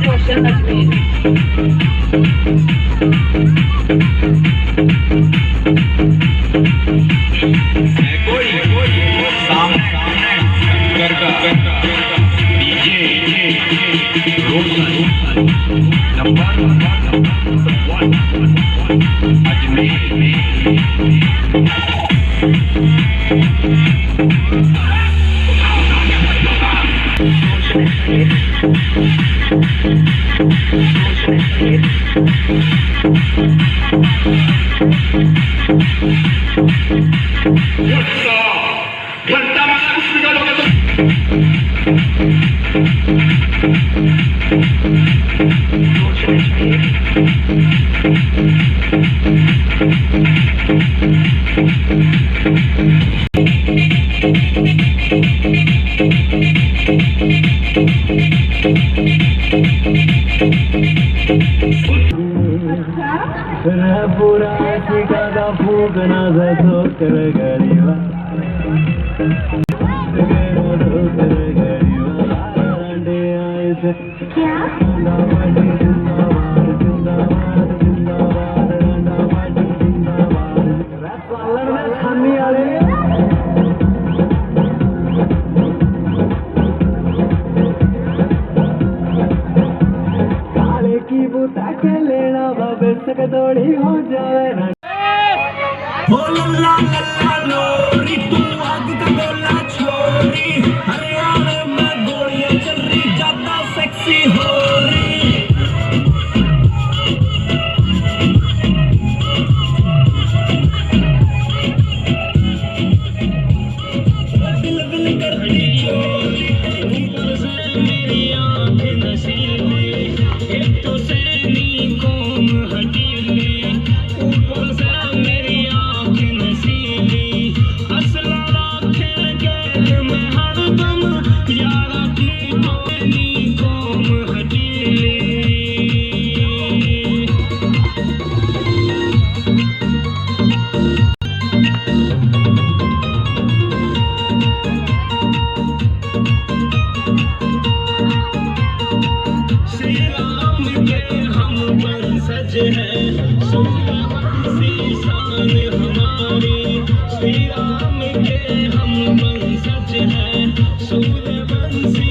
रोशन अजमेर। घंटा मारा कुछ बिगाड़ोगे तो पूरा सिकादा फूकना तो कर गरीबा क्या काले की बूता के लेना बाबे सक दौड़ी हो जाए हो लल्ला लल्ला लोरी तू आग का गोला छोरी हरियाणा में गोलियां चल रही ज्यादा सेक्सी हो रही दिल दिल करती चोरी ऊपर से मेरी आंखें नशीली एक तो सैनी कौम हटीली ऊपर से मेरी आंखें नशीली असला राखे गैर में हरदम यारा की तोनी कौम हटीली श्री राम के हम वंशज हैं सूर्यवंशी शान हमारी श्री राम के हम वंशज हैं सूर्यवंशी